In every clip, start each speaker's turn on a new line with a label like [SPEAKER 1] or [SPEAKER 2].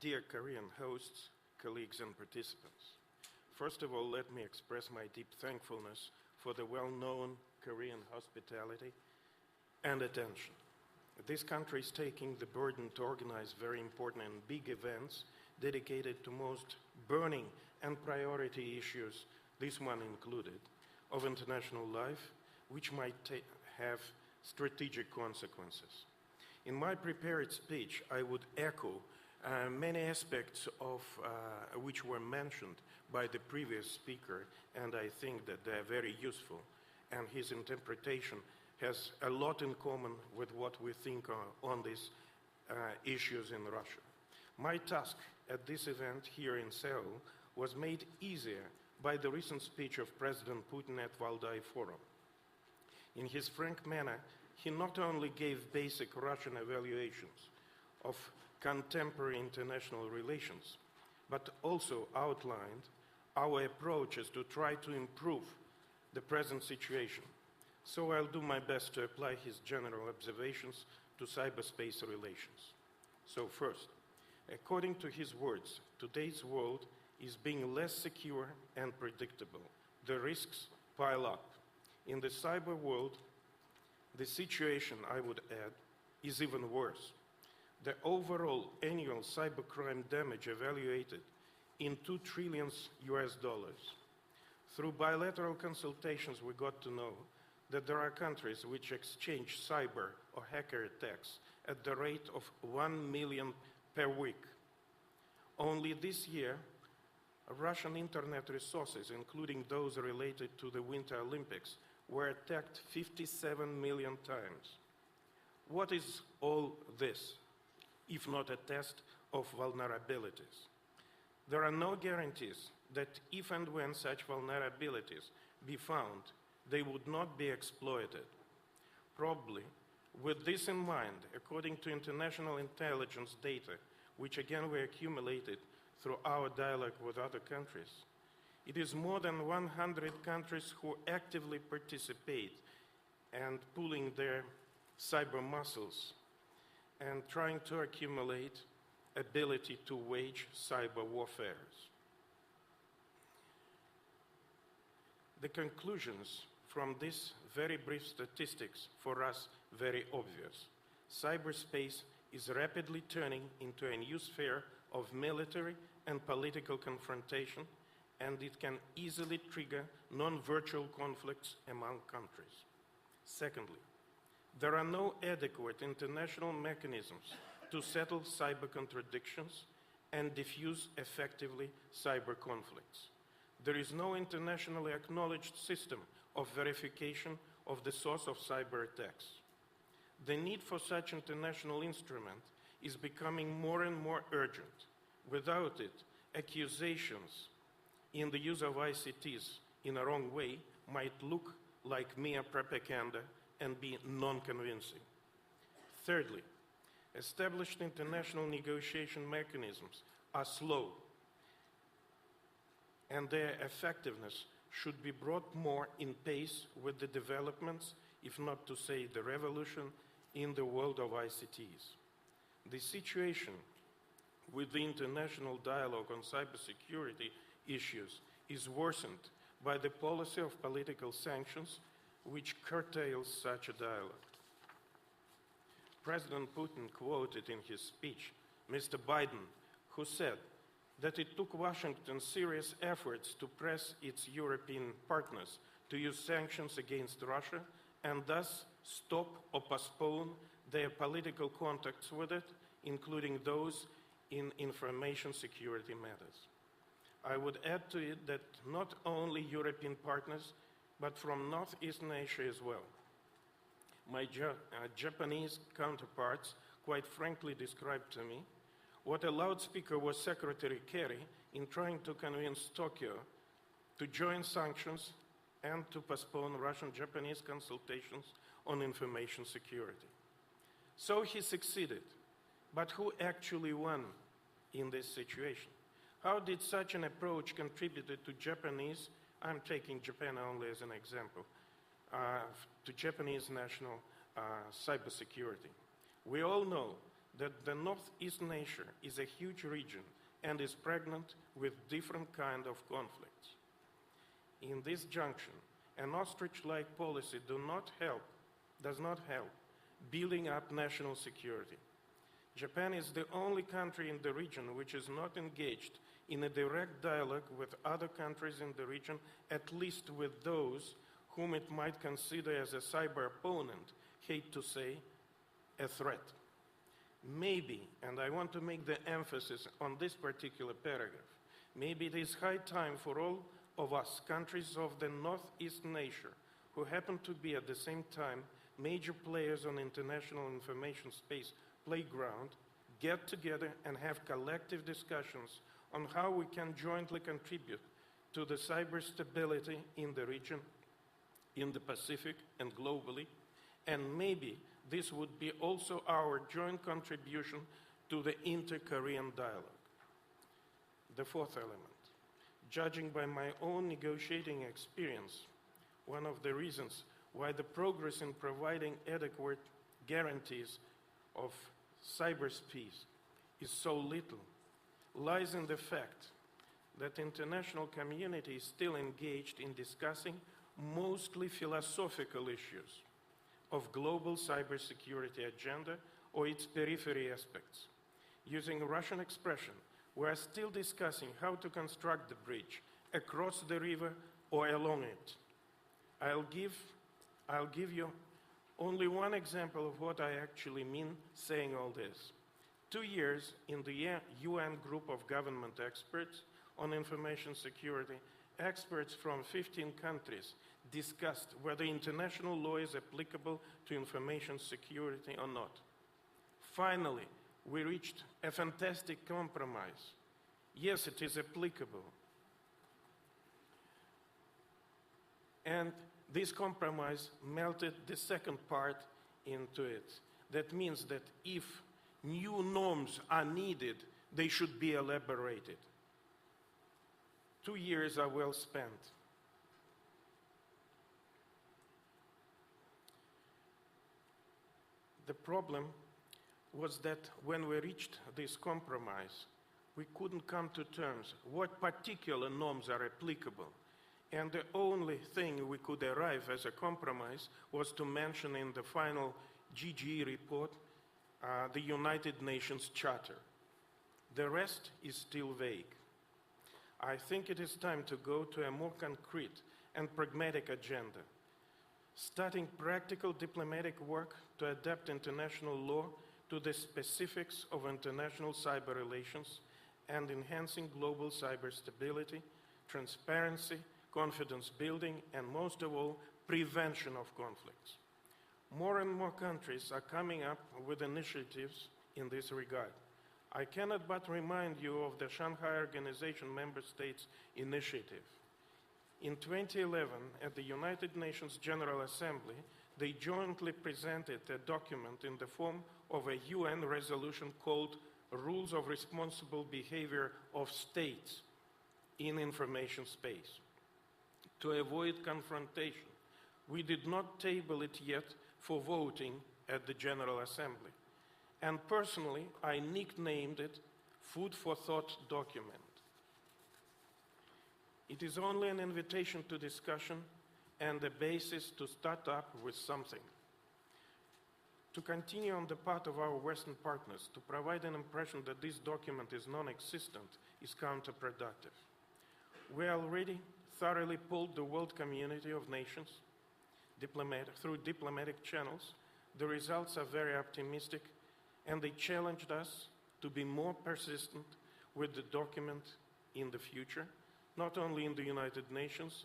[SPEAKER 1] Dear Korean hosts, colleagues and participants, first of all, let me express my deep thankfulness for the well-known Korean hospitality and attention. This country is taking the burden to organize very important and big events dedicated to most burning and priority issues, this one included, of international life, which might have strategic consequences. In my prepared speech, I would echo many aspects of which were mentioned by the previous speaker, and I think that they're very useful, and his interpretation has a lot in common with what we think on these issues in Russia. My task at this event here in Seoul was made easier by the recent speech of President Putin at Valdai Forum. In his frank manner, he not only gave basic Russian evaluations of contemporary international relations, but also outlined our approaches to try to improve the present situation. So I'll do my best to apply his general observations to cyberspace relations. So first, according to his words, today's world is being less secure and predictable. The risks pile up. In the cyber world, the situation, I would add, is even worse. The overall annual cybercrime damage evaluated in $2 trillion US. Through bilateral consultations, we got to know that there are countries which exchange cyber or hacker attacks at the rate of 1 million per week. Only this year, Russian internet resources, including those related to the Winter Olympics, were attacked 57 million times. What is all this, if not a test of vulnerabilities? There are no guarantees that if and when such vulnerabilities be found, they would not be exploited. Probably, with this in mind, according to international intelligence data, which again we accumulated through our dialogue with other countries, it is more than 100 countries who actively participate and pooling their cyber muscles and trying to accumulate ability to wage cyber warfare. The conclusions from these very brief statistics for us very obvious. Cyberspace is rapidly turning into a new sphere of military and political confrontation, and it can easily trigger non-virtual conflicts among countries. Secondly, there are no adequate international mechanisms to settle cyber contradictions and diffuse effectively cyber conflicts. There is no internationally acknowledged system of verification of the source of cyber attacks. The need for such international instrument is becoming more and more urgent. Without it, accusations in the use of ICTs in a wrong way might look like mere propaganda and be non-convincing. Thirdly, established international negotiation mechanisms are slow, and their effectiveness should be brought more in pace with the developments, if not to say the revolution, in the world of ICTs. The situation with the international dialogue on cybersecurity issues is worsened by the policy of political sanctions which curtails such a dialogue. President Putin quoted in his speech Mr. Biden, who said that it took Washington serious efforts to press its European partners to use sanctions against Russia and thus stop or postpone their political contacts with it, including those in information security matters. I would add to it that not only European partners, but from Northeastern Asia as well. My Japanese counterparts quite frankly described to me what a loudspeaker was Secretary Kerry in trying to convince Tokyo to join sanctions and to postpone Russian-Japanese consultations on information security. So he succeeded, but who actually won in this situation? How did such an approach contribute to Japanese, I'm taking Japan only as an example, to Japanese national cybersecurity? We all know that the Northeastern Asia is a huge region and is pregnant with different kinds of conflicts. In this junction, an ostrich-like policy does not help building up national security. Japan is the only country in the region which is not engaged in a direct dialogue with other countries in the region, at least with those whom it might consider as a cyber opponent, hate to say, a threat. Maybe, and I want to make the emphasis on this particular paragraph, maybe it is high time for all of us, countries of the Northeastern Asia, who happen to be at the same time major players on international information space playground, get together and have collective discussions on how we can jointly contribute to the cyber stability in the region, in the Pacific and globally, and maybe this would be also our joint contribution to the inter-Korean dialogue. The fourth element, judging by my own negotiating experience, one of the reasons why the progress in providing adequate guarantees of cyberspace is so little lies in the fact that the international community is still engaged in discussing mostly philosophical issues of global cybersecurity agenda or its periphery aspects. Using a Russian expression, we are still discussing how to construct the bridge across the river or along it. I'll give you only one example of what I actually mean saying all this. 2 years in the UN group of government experts on information security, experts from 15 countries discussed whether international law is applicable to information security or not. Finally, we reached a fantastic compromise. Yes, it is applicable. And this compromise melted the second part into it. That means that if new norms are needed, they should be elaborated. 2 years are well spent. The problem was that when we reached this compromise, we couldn't come to terms what particular norms are applicable. And the only thing we could arrive as a compromise was to mention in the final GGE report the United Nations Charter. The rest is still vague. I think it is time to go to a more concrete and pragmatic agenda, starting practical diplomatic work to adapt international law to the specifics of international cyber relations and enhancing global cyber stability, transparency, confidence building, and most of all, prevention of conflicts. More and more countries are coming up with initiatives in this regard. I cannot but remind you of the Shanghai Organization Member States initiative. In 2011, at the United Nations General Assembly, they jointly presented a document in the form of a UN resolution called Rules of Responsible Behavior of States in Information Space. To avoid confrontation, we did not table it yet for voting at the General Assembly. And personally, I nicknamed it Food for Thought document. It is only an invitation to discussion and a basis to start up with something. To continue on the part of our Western partners to provide an impression that this document is non-existent is counterproductive. We already thoroughly polled the world community of nations through diplomatic channels. The results are very optimistic, and they challenged us to be more persistent with the document in the future, not only in the United Nations,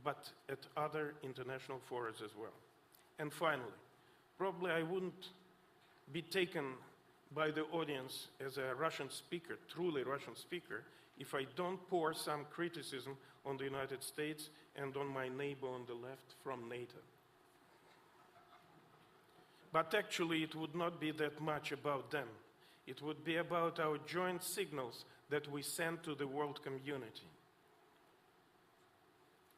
[SPEAKER 1] but at other international forums as well. And finally, probably I wouldn't be taken by the audience as a Russian speaker, truly Russian speaker, if I don't pour some criticism on the United States and on my neighbor on the left from NATO. But actually, it would not be that much about them. It would be about our joint signals that we send to the world community.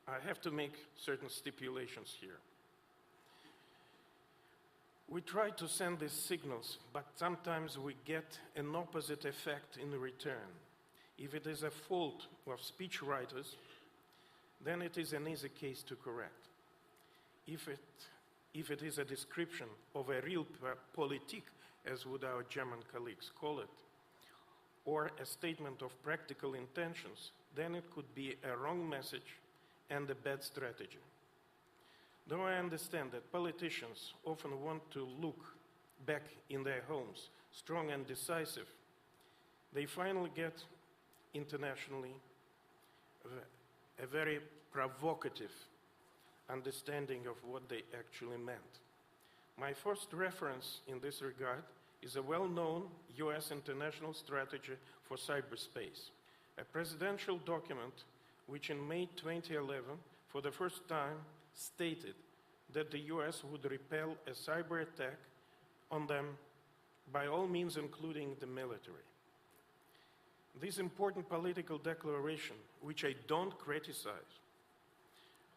[SPEAKER 1] I have to make certain stipulations here. We try to send these signals, but sometimes we get an opposite effect in return. If it is a fault of speechwriters, then it is an easy case to correct. If it is a description of a real politik, as would our German colleagues call it, or a statement of practical intentions, then it could be a wrong message and a bad strategy. Though I understand that politicians often want to look back in their homes, strong and decisive, they finally get internationally a very provocative understanding of what they actually meant. My first reference in this regard is a well-known US international strategy for cyberspace, a presidential document which in May 2011, for the first time, stated that the US would repel a cyber attack on them by all means, including the military. This important political declaration, which I don't criticize,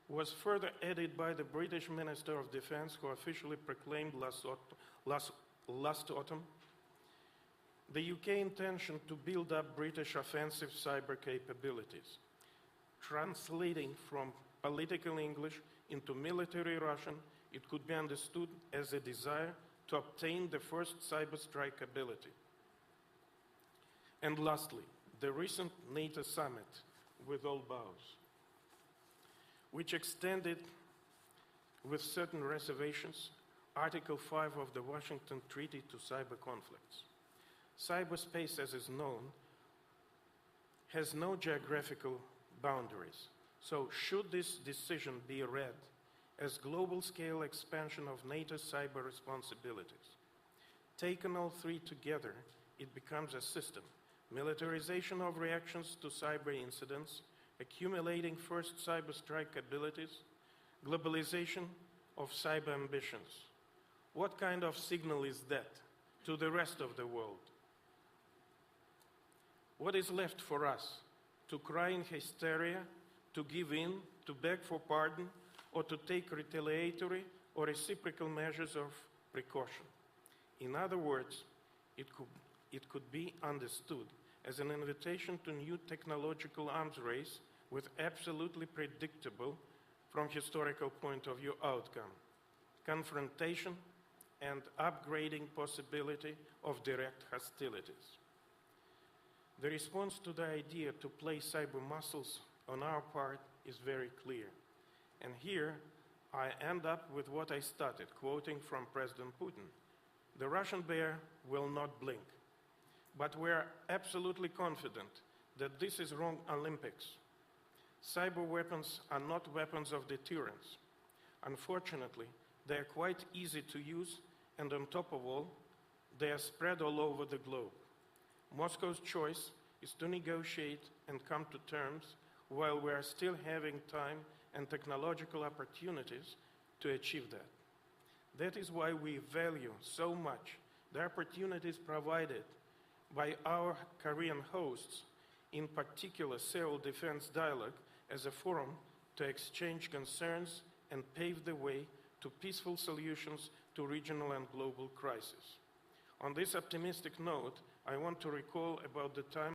[SPEAKER 1] was further added by the British Minister of Defense, who officially proclaimed last autumn the UK intention to build up British offensive cyber capabilities, translating from political English into military Russian. It could be understood as a desire to obtain the first cyber strike ability. And lastly, the recent NATO summit, with all bows, which extended, with certain reservations, Article 5 of the Washington Treaty to cyber conflicts. Cyberspace, as is known, has no geographical boundaries. So should this decision be read as global-scale expansion of NATO's cyber responsibilities? Taken all three together, it becomes a system: militarization of reactions to cyber incidents, accumulating first cyber strike abilities, globalization of cyber ambitions. What kind of signal is that to the rest of the world? What is left for us? To cry in hysteria, to give in, to beg for pardon, or to take retaliatory or reciprocal measures of precaution? In other words, it could be understood as an invitation to new technological arms race with absolutely predictable, from historical point of view, outcome: confrontation and upgrading possibility of direct hostilities. The response to the idea to play cyber muscles on our part is very clear. And here I end up with what I started, quoting from President Putin: "The Russian bear will not blink." But we're absolutely confident that this is wrong Olympics. Cyber weapons are not weapons of deterrence. Unfortunately, they are quite easy to use, and on top of all, they are spread all over the globe. Moscow's choice is to negotiate and come to terms while we are still having time and technological opportunities to achieve that. That is why we value so much the opportunities provided by our Korean hosts, in particular Seoul Defense Dialogue, as a forum to exchange concerns and pave the way to peaceful solutions to regional and global crises. On this optimistic note, I want to recall about the time